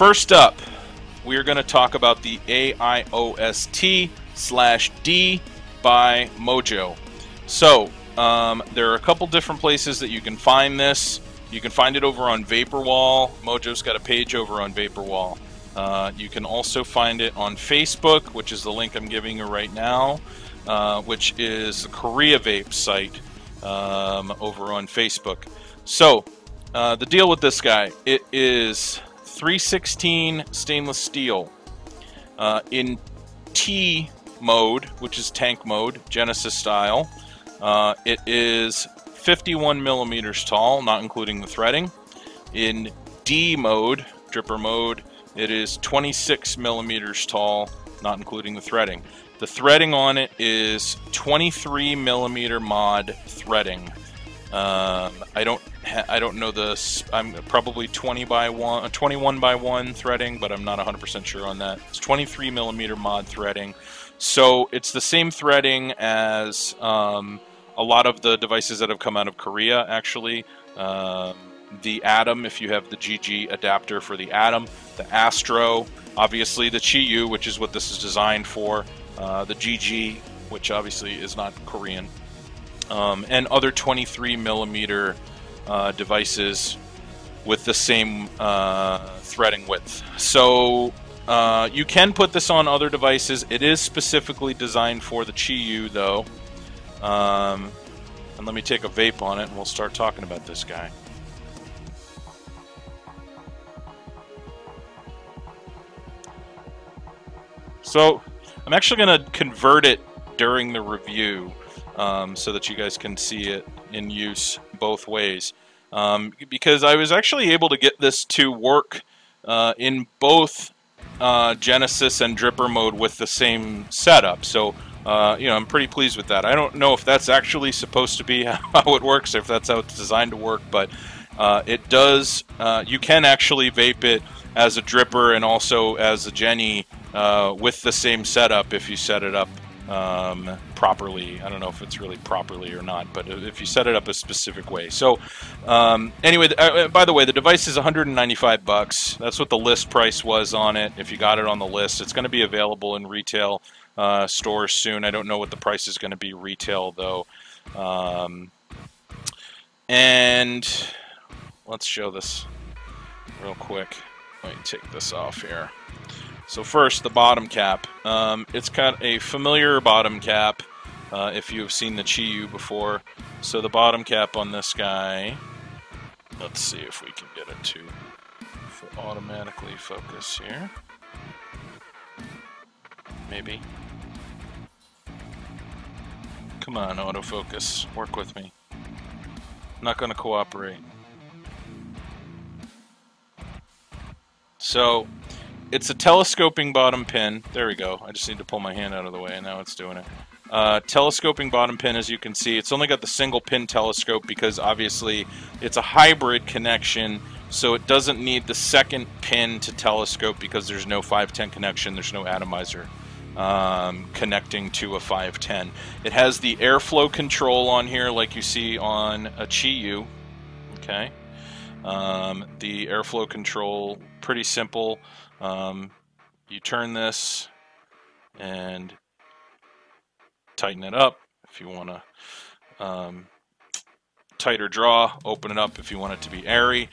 first up, we are going to talk about the AIOS-T/D by MoJo. So, there are a couple different places that you can find this. You can find it over on Vaporwall. MoJo's got a page over on Vaporwall. You can also find it on Facebook, which is the link I'm giving you right now, which is the Korea Vape site over on Facebook. So, the deal with this guy, it is 316 stainless steel in T mode, which is tank mode, Genesis style. It is 51 millimeters tall, not including the threading. In D mode, dripper mode, it is 26 millimeters tall, not including the threading. The threading on it is 23 millimeter mod threading. I don't know this. I'm probably 21 by 1 threading, but I'm not 100% sure on that. It's 23 millimeter mod threading, so it's the same threading as a lot of the devices that have come out of Korea. Actually, the Atom, if you have the GG adapter for the Atom, the Astro, obviously the Chi-Yu, which is what this is designed for, the GG, which obviously is not Korean. And other 23 millimeter devices with the same threading width. So you can put this on other devices. It is specifically designed for the Chi-Yu though. And let me take a vape on it and we'll start talking about this guy. So I'm actually going to convert it during the review so that you guys can see it in use both ways. Because I was actually able to get this to work in both Genesis and dripper mode with the same setup. So, you know, I'm pretty pleased with that. I don't know if that's actually supposed to be how it works, or if that's how it's designed to work, but it does. You can actually vape it as a dripper and also as a Jenny with the same setup if you set it up properly. I don't know if it's really properly or not, but if you set it up a specific way. So anyway, by the way, the device is 195 bucks. That's what the list price was on it. If you got it on the list, it's going to be available in retail stores soon. I don't know what the price is going to be retail though. And let's show this real quick. Let me take this off here. So first, the bottom cap. It's got a familiar bottom cap if you've seen the Chi-Yu before. So the bottom cap on this guy, let's see if we can get it to automatically focus here. Maybe. Come on, autofocus. Work with me. Not going to cooperate. So it's a telescoping bottom pin. There we go. I just need to pull my hand out of the way, and now it's doing it. Telescoping bottom pin, as you can see. It's only got the single pin telescope because obviously it's a hybrid connection, so it doesn't need the second pin to telescope because there's no 510 connection. There's no atomizer connecting to a 510. It has the airflow control on here like you see on a Chi-Yu. Okay. The airflow control, pretty simple. You turn this and tighten it up if you want to tighter draw, open it up if you want it to be airy.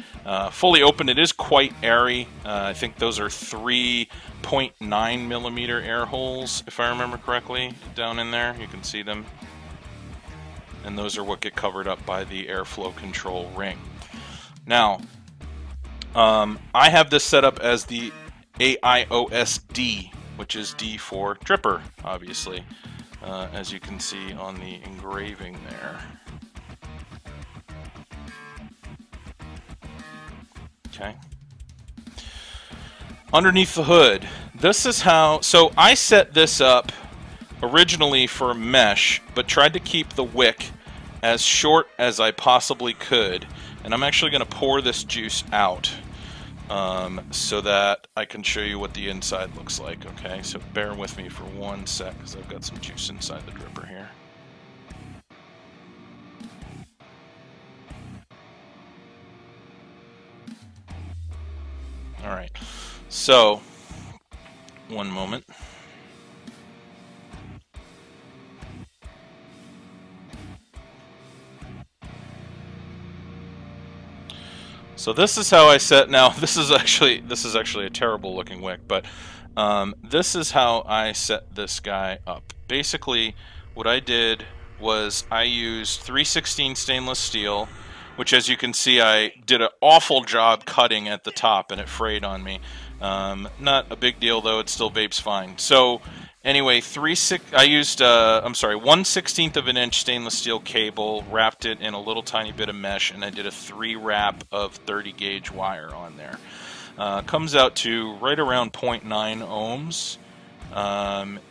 Fully open, it is quite airy. I think those are 3.9 millimeter air holes, if I remember correctly, down in there. You can see them. And those are what get covered up by the airflow control ring. Now, I have this set up as the AIOS-D, which is D for dripper, obviously, as you can see on the engraving there. Okay. Underneath the hood, this is how, so I set this up originally for mesh, but tried to keep the wick as short as I possibly could. And I'm actually going to pour this juice out so that I can show you what the inside looks like, okay? So bear with me for 1 sec because I've got some juice inside the dripper here. Alright, So, one moment. So this is how I set. Now this is actually a terrible looking wick, but this is how I set this guy up. Basically, what I did was I used 3/16 stainless steel, which, as you can see, I did an awful job cutting at the top, and it frayed on me. Not a big deal though; it still vapes fine. So anyway, I used 1/16 of an inch stainless steel cable, wrapped it in a little tiny bit of mesh, and I did a 3 wrap of 30 gauge wire on there. Comes out to right around 0.9 ohms,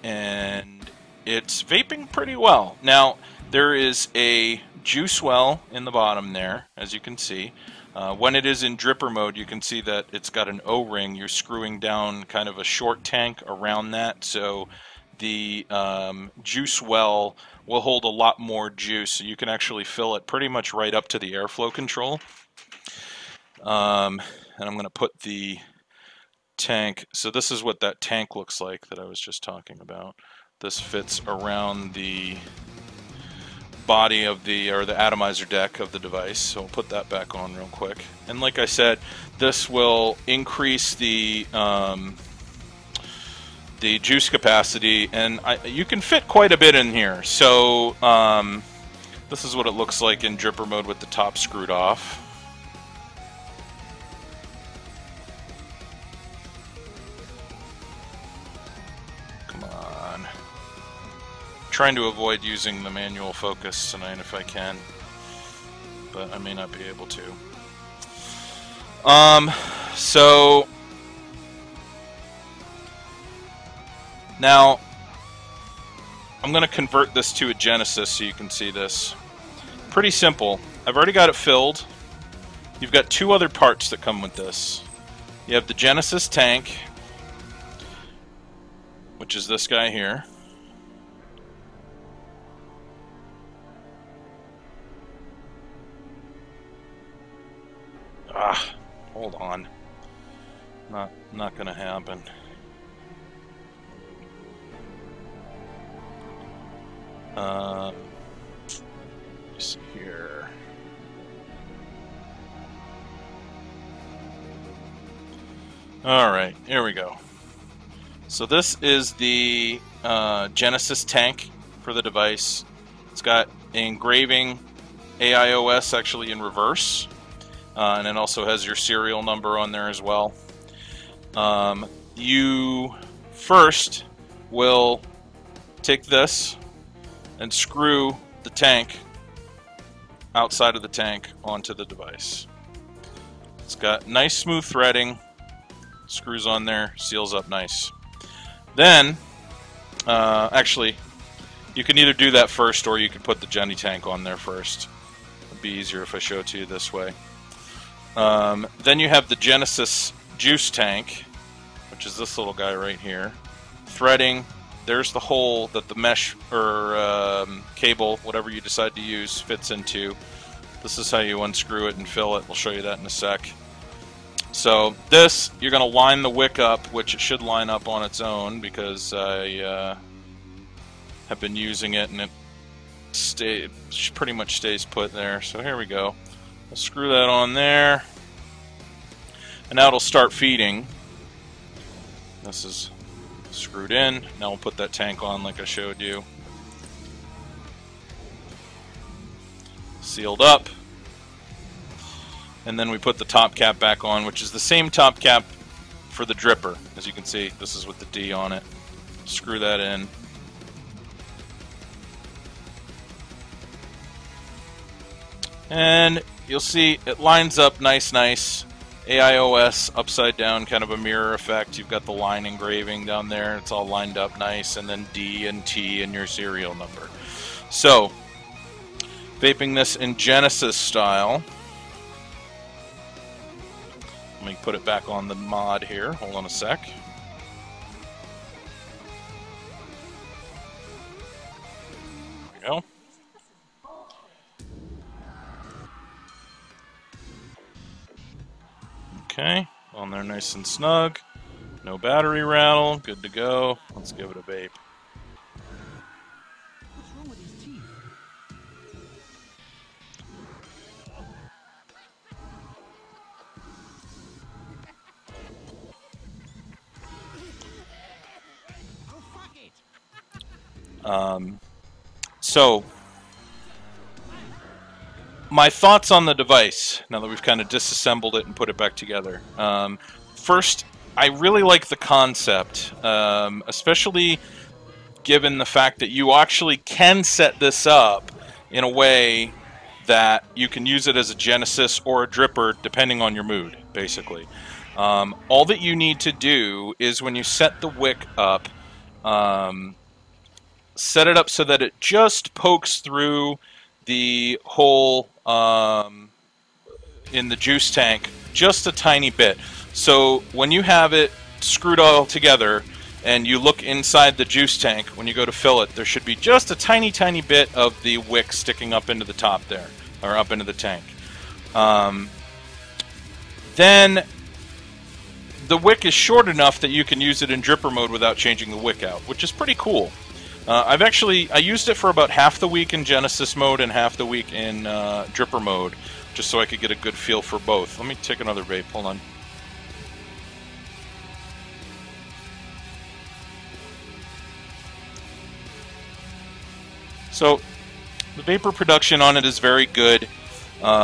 and it's vaping pretty well. Now there is a juice well in the bottom there, as you can see. When it is in dripper mode, you can see that it's got an O-ring. You're screwing down kind of a short tank around that, so the juice well will hold a lot more juice. So you can actually fill it pretty much right up to the airflow control. And I'm going to put the tank. So this is what that tank looks like that I was just talking about. This fits around the body of the atomizer deck of the device. So we'll put that back on real quick. And like I said, this will increase the juice capacity, and you can fit quite a bit in here. So this is what it looks like in dripper mode with the top screwed off. Come on. Trying to avoid using the manual focus tonight if I can, but I may not be able to. So now I'm going to convert this to a Genesis so you can see this. Pretty simple. I've already got it filled. You've got 2 other parts that come with this. You have the Genesis tank, which is this guy here. Hold on. Not gonna happen. Let's see here. All right, here we go. So this is the Genesis tank for the device. It's got engraving AIOS actually in reverse. And it also has your serial number on there as well. You first will take this and screw the tank outside of the tank onto the device. It's got nice smooth threading, screws on there, seals up nice. Then, actually, you can either do that first or you can put the Jenny tank on there first. It'd be easier if I show it to you this way. Then you have the Genesis juice tank, which is this little guy right here. Threading, there's the hole that the mesh or cable, whatever you decide to use, fits into. This is how you unscrew it and fill it. We'll show you that in a sec. So this, you're going to line the wick up, which it should line up on its own because I have been using it and it pretty much stays put there. So here we go. I'll screw that on there, and now it'll start feeding. This is screwed in. Now we'll put that tank on like I showed you. Sealed up. And then we put the top cap back on, which is the same top cap for the dripper. As you can see, this is with the D on it. Screw that in. And you'll see it lines up nice. AIOS upside down, kind of a mirror effect. You've got the line engraving down there. It's all lined up nice. And then D and T and your serial number. So, vaping this in Genesis style. Let me put it back on the mod here. Hold on a sec. There we go. Okay, on there nice and snug. No battery rattle. Good to go. Let's give it a vape. What's wrong with his teeth? Oh, fuck it! So, my thoughts on the device, now that we've kind of disassembled it and put it back together. First, I really like the concept, especially given the fact that you actually can set this up in a way that you can use it as a Genesis or a dripper, depending on your mood, basically. All that you need to do is when you set the wick up, set it up so that it just pokes through the hole in the juice tank just a tiny bit. So when you have it screwed all together and you look inside the juice tank, when you go to fill it, there should be just a tiny, tiny bit of the wick sticking up into the top there, or up into the tank. Then the wick is short enough that you can use it in dripper mode without changing the wick out, which is pretty cool. I used it for about half the week in Genesis mode and half the week in dripper mode, just so I could get a good feel for both. Let me take another vape, hold on. So, the vapor production on it is very good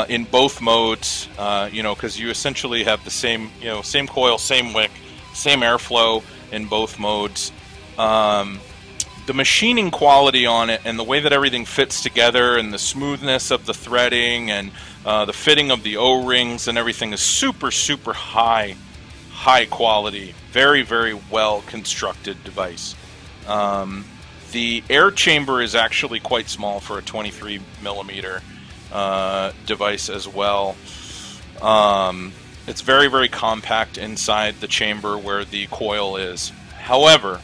in both modes, because you essentially have the same, same coil, same wick, same airflow in both modes. The machining quality on it and the way that everything fits together and the smoothness of the threading and the fitting of the O-rings and everything is super, super high quality. Very, very well constructed device. The air chamber is actually quite small for a 23 millimeter device as well. It's very, very compact inside the chamber where the coil is. However,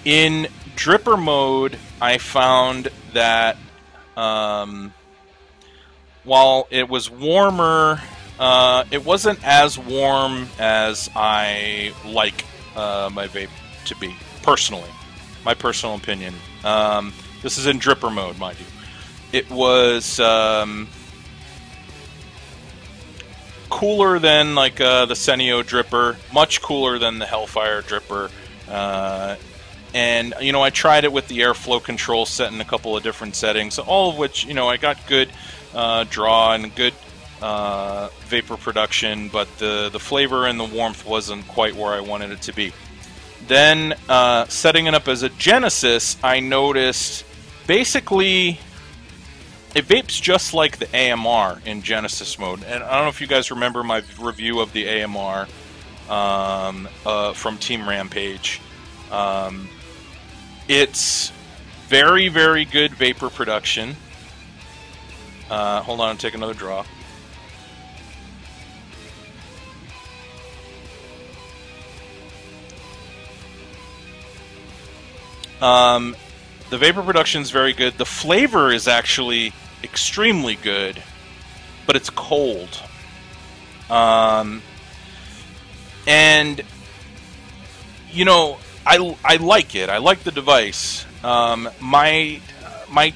in dripper mode, I found that while it was warmer, it wasn't as warm as I like my vape to be, personally. My personal opinion. This is in dripper mode, mind you. It was cooler than like the Senio dripper, much cooler than the Hellfire dripper. And I tried it with the airflow control set in a couple of different settings, all of which I got good draw and good vapor production, but the flavor and the warmth wasn't quite where I wanted it to be. Then setting it up as a Genesis, I noticed basically it vapes just like the AMR in Genesis mode. And I don't know if you guys remember my review of the AMR from Team Rampage. It's very, very good vapor production. Hold on, I'll take another draw. The vapor production is very good. The flavor is actually extremely good, but it's cold. And I like it. I like the device. My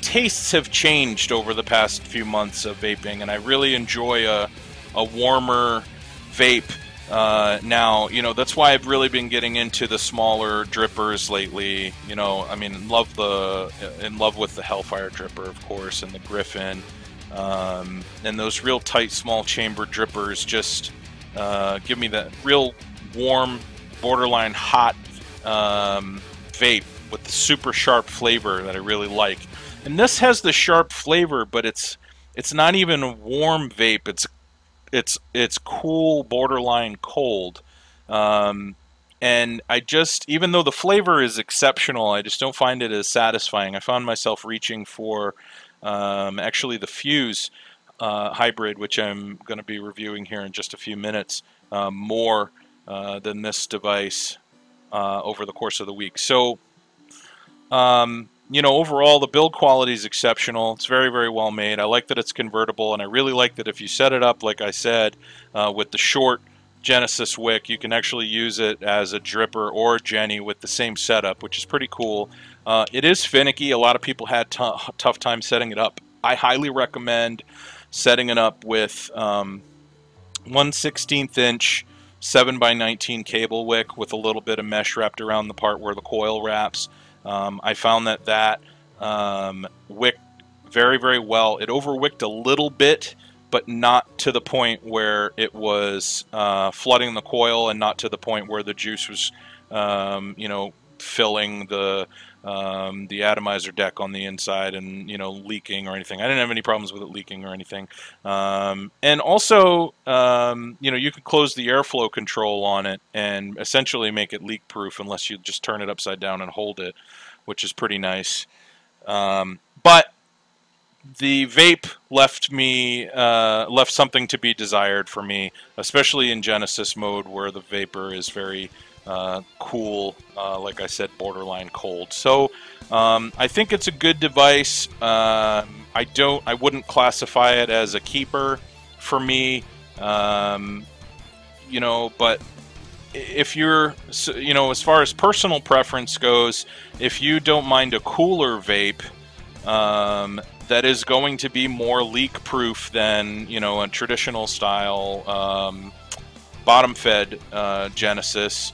tastes have changed over the past few months of vaping, and I really enjoy a warmer vape now. That's why I've really been getting into the smaller drippers lately. I mean, in love with the Hellfire dripper, of course, and the Griffin, and those real tight, small chamber drippers just give me that real warm, borderline hot vape with the super sharp flavor that I really like. And this has the sharp flavor, but it's not even a warm vape. It's cool, borderline cold. And I just, even though the flavor is exceptional, I just don't find it as satisfying. I found myself reaching for actually the Fuse hybrid, which I'm going to be reviewing here in just a few minutes, more than this device over the course of the week. So, overall, the build quality is exceptional. It's very, very well made. I like that it's convertible, and I really like that if you set it up, like I said, with the short Genesis wick. You can actually use it as a dripper or a Jenny with the same setup, which is pretty cool. It is finicky. A lot of people had tough time setting it up. I highly recommend setting it up with 1/16 inch 7x19 cable wick with a little bit of mesh wrapped around the part where the coil wraps. I found that wicked very, very well. It overwicked a little bit, but not to the point where it was flooding the coil, and not to the point where the juice was, you know, filling the atomizer deck on the inside and, you know, leaking or anything. I didn't have any problems with it leaking or anything. And also, you know, you could close the airflow control on it and essentially make it leak proof unless you just turn it upside down and hold it, which is pretty nice. But the vape left something to be desired for me, especially in Genesis mode where the vapor is very cool, like I said, borderline cold. So I think it's a good device. I wouldn't classify it as a keeper for me, you know, but if you're, you know, as far as personal preference goes, if you don't mind a cooler vape that is going to be more leak proof than, you know, a traditional style bottom fed Genesis,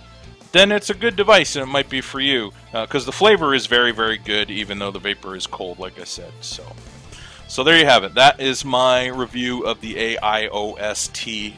then it's a good device and it might be for you, because the flavor is very, very good even though the vapor is cold, like I said. So there you have it. That is my review of the AIOS-T/D.